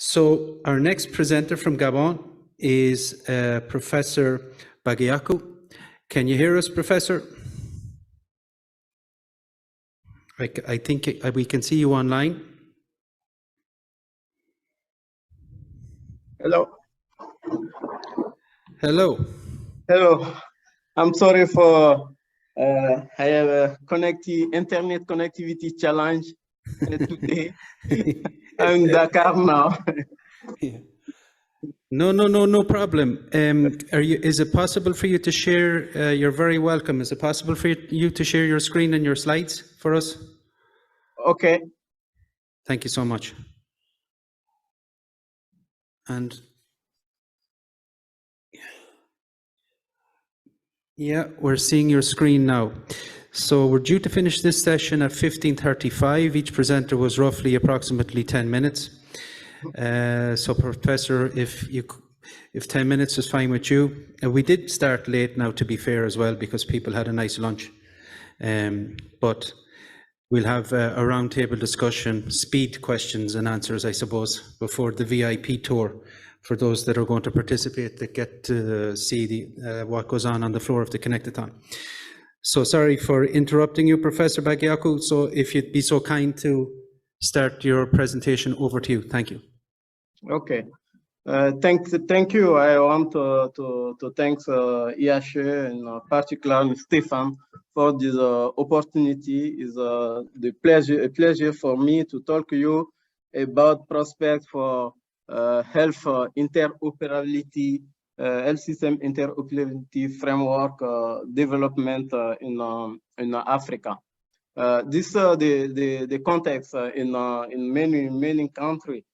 So our next presenter from Gabon is Professor Bagayoko. Can you hear us, Professor? I think we can see you online. Hello. Hello. Hello. I'm sorry for I have a internet connectivity challenge today. I'm in Dakar now. Yeah. No problem. Is it possible for you to share? You're very welcome. Is it possible for you to share your screen and your slides for us? Okay. Thank you so much. And yeah, we're seeing your screen now. So we're due to finish this session at 15:35. Each presenter was roughly approximately 10 minutes. So Professor, if 10 minutes is fine with you. We did start late now, to be fair, as well, because people had a nice lunch. But we'll have a roundtable discussion, speed questions and answers, I suppose, before the VIP tour for those that are going to participate, that get to see what goes on the floor of the Connectathon. So sorry for interrupting you, Professor Bagayoko. So if you'd be so kind to start your presentation, over to you. Thank you. Okay. Thank you. I want to thank IHE and particularly Stefan for this opportunity. It's a pleasure for me to talk to you about prospects for health interoperability, health system interoperability framework development in Africa. This the context in many countries.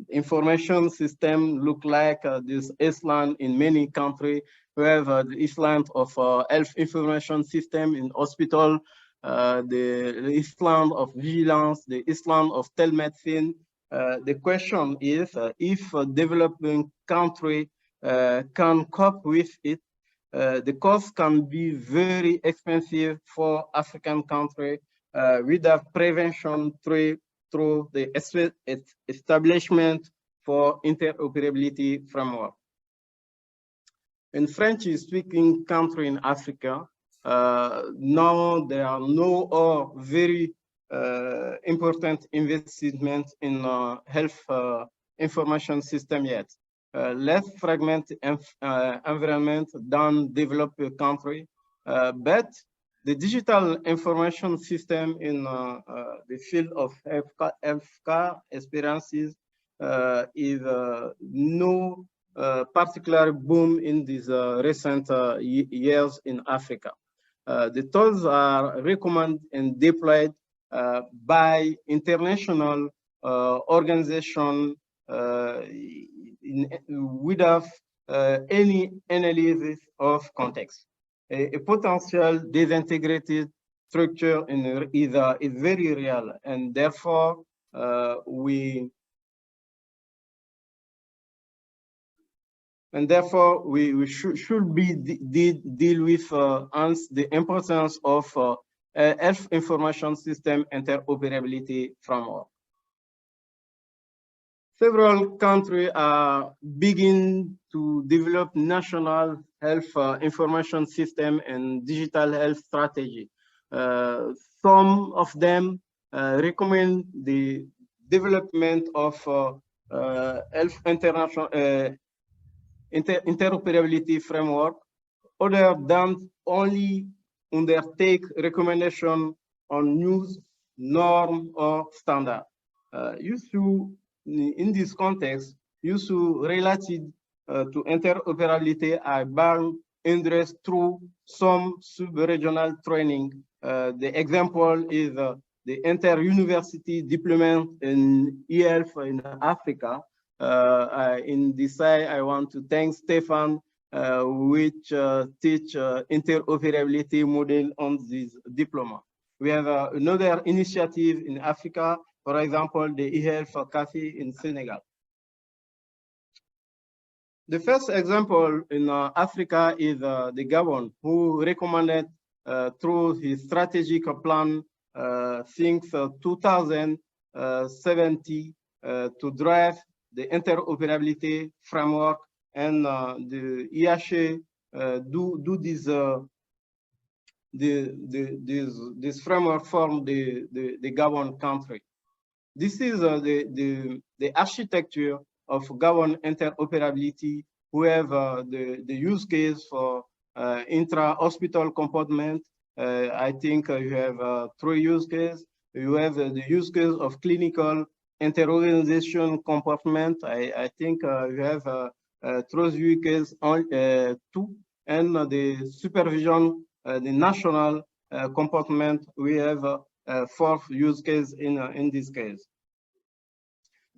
Information system look like this Island in many countries. We have the Island of health information system in hospital, the Island of vigilance, the Island of telemedicine. The question is if a developing country can cope with it. The cost can be very expensive for African countries without prevention through the establishment for interoperability framework. In French-speaking country in Africa, now there are no or very important investments in health information system yet. Less fragmented environment than developed country, but the digital information system in the field of healthcare experiences is no particular boom in these recent years in Africa. The tools are recommended and deployed by international organizations without any analysis of context. A potential disintegrated structure is very real, and therefore we should be deal with the importance of health information system interoperability framework. Several countries are beginning to develop national health information system and digital health strategy. Some of them recommend the development of health interoperability framework. Others don't only undertake recommendation on news, norm, or standard. In this context, use related to interoperability are bound interest through some sub-regional training. The example is the inter-university deployment in E-health in Africa. In this side, I want to thank Stefan, which teach interoperability model on this diploma. We have another initiative in Africa, for example, the E-health Cafe in Senegal. The first example in Africa is the Gabon, who recommended through his strategic plan since 2017 to drive the interoperability framework, and the IHE do this framework from the Gabon country. This is the architecture of Gabon interoperability. We have the use case for intra-hospital compartment. I think you have 3 use cases. You have the use case of clinical inter-organization compartment. I think you have 3 use cases on 2, and the supervision, the national compartment. We have 4th use case in this case.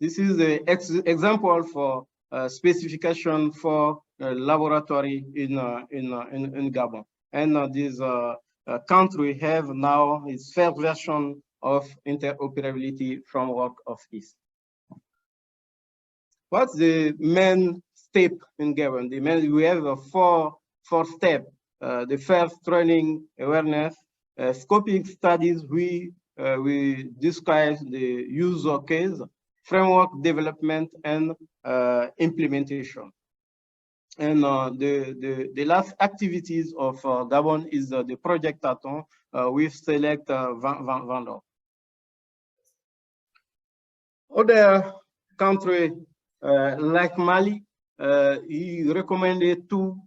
This is the example for specification for laboratory in Gabon. And this country have now its first version of interoperability framework of EAST. What's the main step in Gabon? We have a 4 steps. The first, training awareness. Scoping studies, we describe the user case, framework development, and implementation. And the last activities of Gabon is the project Aton. We select vendor. Other country like Mali, he recommended to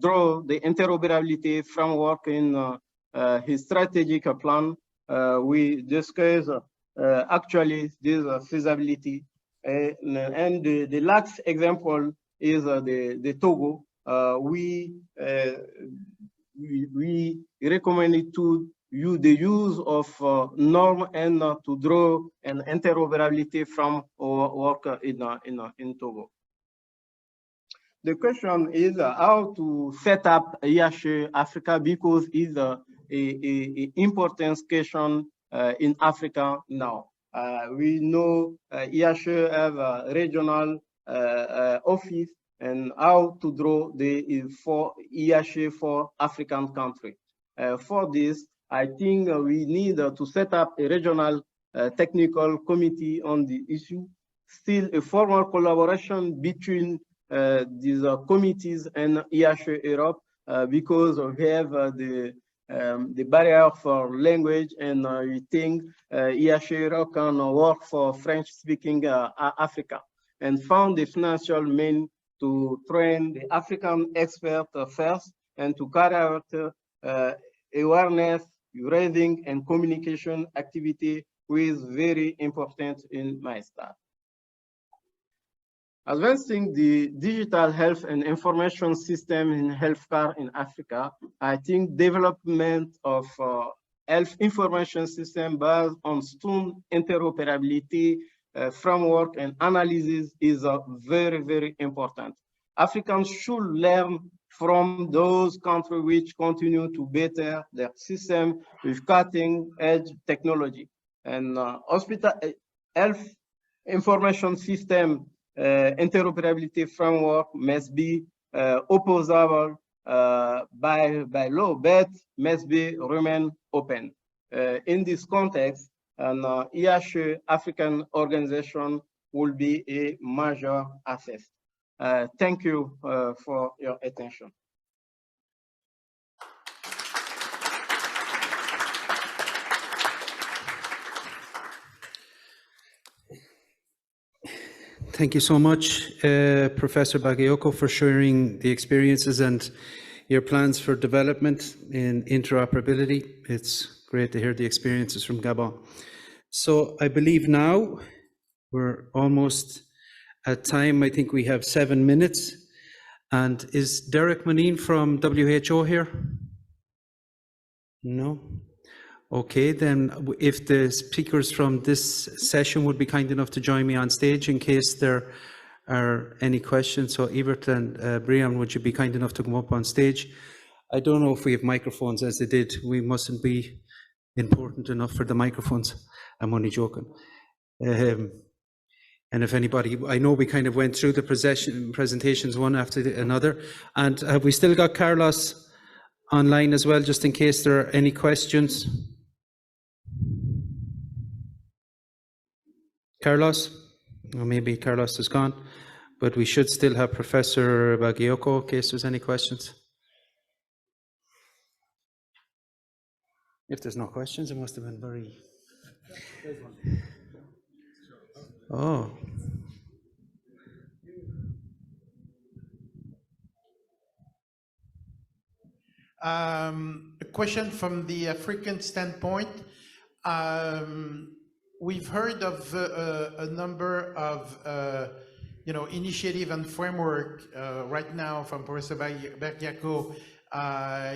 draw the interoperability framework in his strategic plan. We discuss actually this feasibility, and the last example is the Togo. We recommended to use the use of norm and to draw an interoperability from work in Togo. The question is how to set up IHE Africa, because it's a important question in Africa now. We know IHE have a regional office, and how to draw the for IHE for African country. For this, I think we need to set up a regional technical committee on the issue. Still a formal collaboration between these committees and IHE-Europe, because we have the barrier for language, and we think IHE-Europe can work for French-speaking Africa, and found the financial means to train the African experts first, and to carry out awareness, raising, and communication activity, which is very important in my staff. Advancing the digital health and information system in healthcare in Africa, I think development of health information system based on strong interoperability framework and analysis is very, very important. Africans should learn from those countries which continue to better their system with cutting-edge technology. And hospital health information system interoperability framework must be opposable by law, but must be remain open. In this context, an IHE African organization will be a major asset. Thank you for your attention. Thank you so much, Professor Bagayoko, for sharing the experiences and your plans for development in interoperability. It's great to hear the experiences from Gabon. So I believe now we're almost at time. I think we have 7 minutes. And is Derek Monine from WHO here? No? Okay, then if the speakers from this session would be kind enough to join me on stage in case there are any questions. So Evert and Brian, would you be kind enough to come up on stage? I don't know if we have microphones as they did. We mustn't be important enough for the microphones. I'm only joking. And if anybody, I know we kind of went through the presentations one after another. And have we still got Carlos online as well, just in case there are any questions? Carlos? Well, maybe Carlos is gone, but we should still have Professor Bagayoko in case there's any questions. If there's no questions, it must have been very... Oh. A question from the African standpoint. We've heard of a number of initiative and framework right now from Professor Bagayoko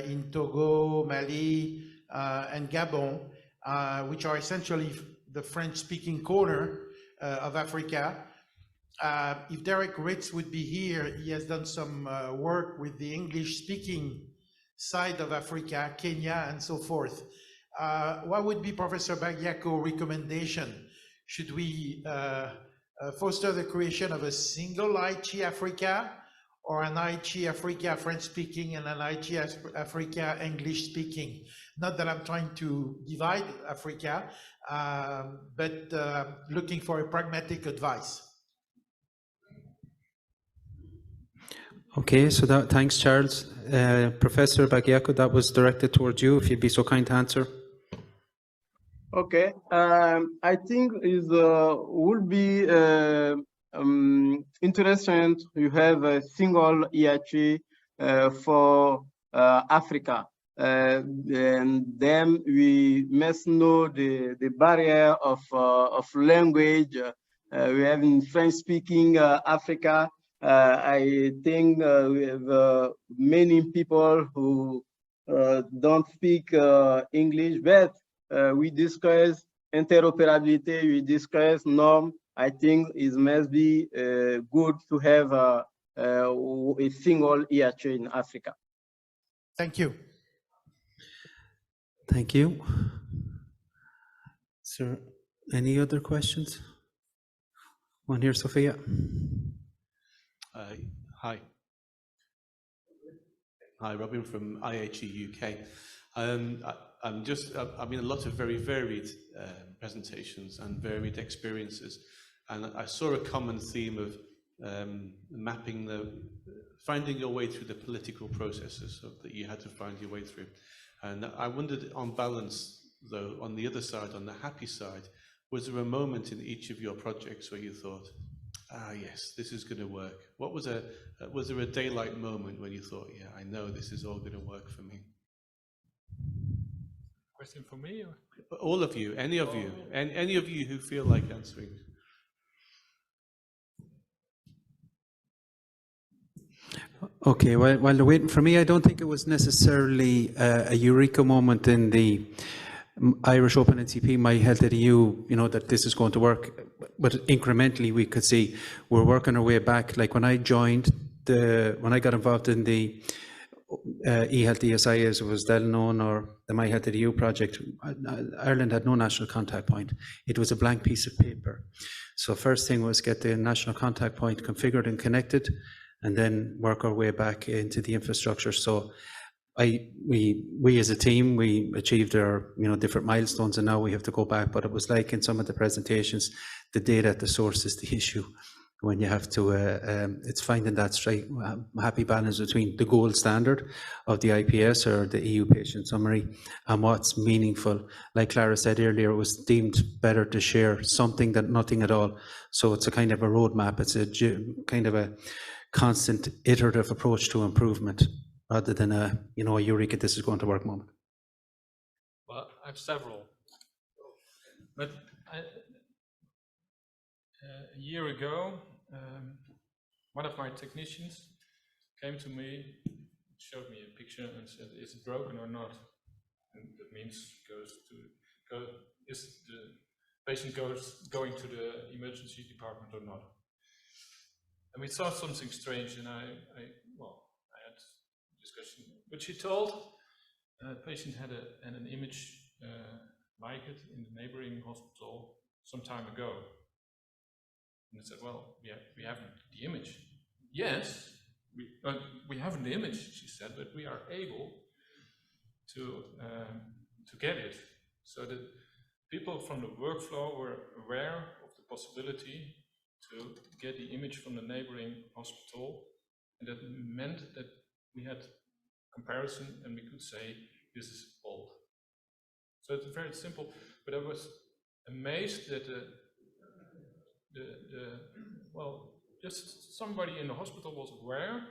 in Togo, Mali, and Gabon, which are essentially the French-speaking corner of Africa. If Derek Ritz would be here, he has done some work with the English-speaking side of Africa, Kenya, and so forth. What would be Professor Bagayoko's recommendation? Should we foster the creation of a single IHE Africa, or an IHE Africa French-speaking and an IHE Africa English-speaking? Not that I'm trying to divide Africa, but looking for a pragmatic advice. Okay, so thanks, Charles. Professor Bagayoko, that was directed towards you, if you'd be so kind to answer. Okay, I think it would be interesting to have a single IHE for Africa. And then we must know the barrier of language. We have in French-speaking Africa. I think we have many people who don't speak English, but we discuss interoperability, we discuss norm. I think it must be good to have a single IHE in Africa. Thank you. Thank you. Is there any other questions? One here, Sophia. Hi. Hi, Robin from IHE-UK. I mean, a lot of very varied presentations and varied experiences. And I saw a common theme of finding your way through the political processes that you had to find your way through. And I wondered, on balance, though, on the other side, on the happy side, was there a moment in each of your projects where you thought, yes, this is going to work? Was there a daylight moment when you thought, yeah, I know this is all going to work for me? Question for me? Or? All of you, any of you, any of you who feel like answering. Okay, while they're waiting for me, I don't think it was necessarily a eureka moment in the Irish Open NCP, My Health at EU, that this is going to work. But incrementally, we could see we're working our way back. Like when I joined, when I got involved in the E-health ESI, as it was then known, or the My Health at EU project, Ireland had no national contact point. It was a blank piece of paper. So first thing was get the national contact point configured and connected, and then work our way back into the infrastructure. So we as a team, we achieved our different milestones, and now we have to go back. But it was like in some of the presentations, the data at the source is the issue. When you have to, it's finding that happy balance between the gold standard of the IPS or the EU patient summary and what's meaningful. Like Clara said earlier, it was deemed better to share something than nothing at all. So it's a kind of a roadmap. It's a kind of a constant iterative approach to improvement, rather than a eureka, this is going to work moment. Well, I have several, but a year ago, one of my technicians came to me, showed me a picture, and said, "Is it broken or not?" And that means is the patient going to the emergency department or not? And we saw something strange, and I had a discussion. But she told the patient had an image like it in the neighboring hospital some time ago. And I said, "Well, we haven't the image." "Yes, we haven't the image," she said, "but we are able to get it." So that people from the workflow were aware of the possibility to get the image from the neighboring hospital, and that meant that we had comparison and we could say this is old. So it's very simple, but I was amazed that well, just somebody in the hospital was aware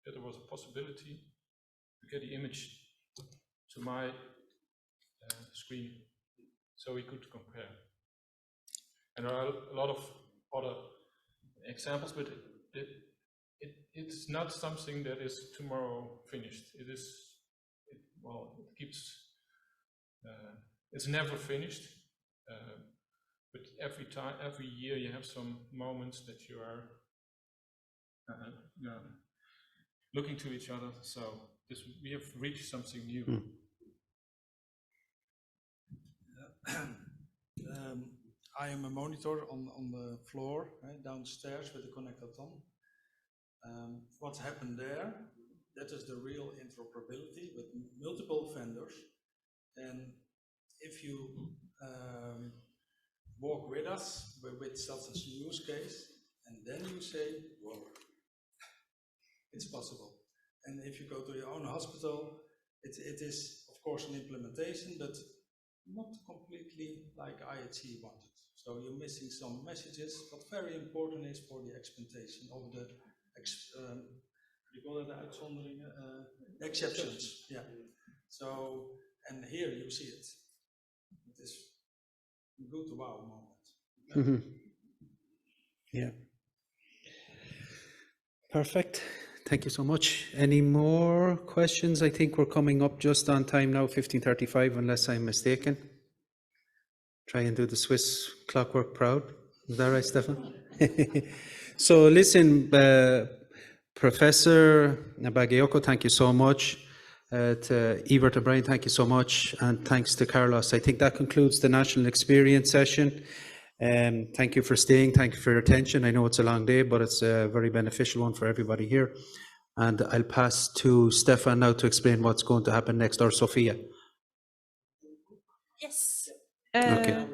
that there was a possibility to get the image to my screen, so we could compare. And there are a lot of other examples, but it's not something that is tomorrow finished. It keeps, it's never finished. But every year you have some moments that you are looking to each other. So we have reached something new. I am a monitor on the floor downstairs with the connectathon. What's happened there, that is the real interoperability with multiple vendors. And if you walk with us with such a use case, and then you say, whoa, it's possible. And if you go to your own hospital, it is of course an implementation, but not completely like IHE wanted. So you're missing some messages. What very important is for the experimentation of the you call it the exceptions. Yeah. So, and here you see it. It is a good wow moment. Yeah. Perfect. Thank you so much. Any more questions? I think we're coming up just on time now, 15:35, unless I'm mistaken. Try and do the Swiss clockwork proud. Is that right, Stefan? So listen, Professor Bagayoko, thank you so much. To Ebert and Brian, thank you so much. And thanks to Carlos. I think that concludes the National Experience session. Thank you for staying. Thank you for your attention. I know it's a long day, but it's a very beneficial one for everybody here. And I'll pass to Stefan now to explain what's going to happen next, or Sophia. Yes. Okay.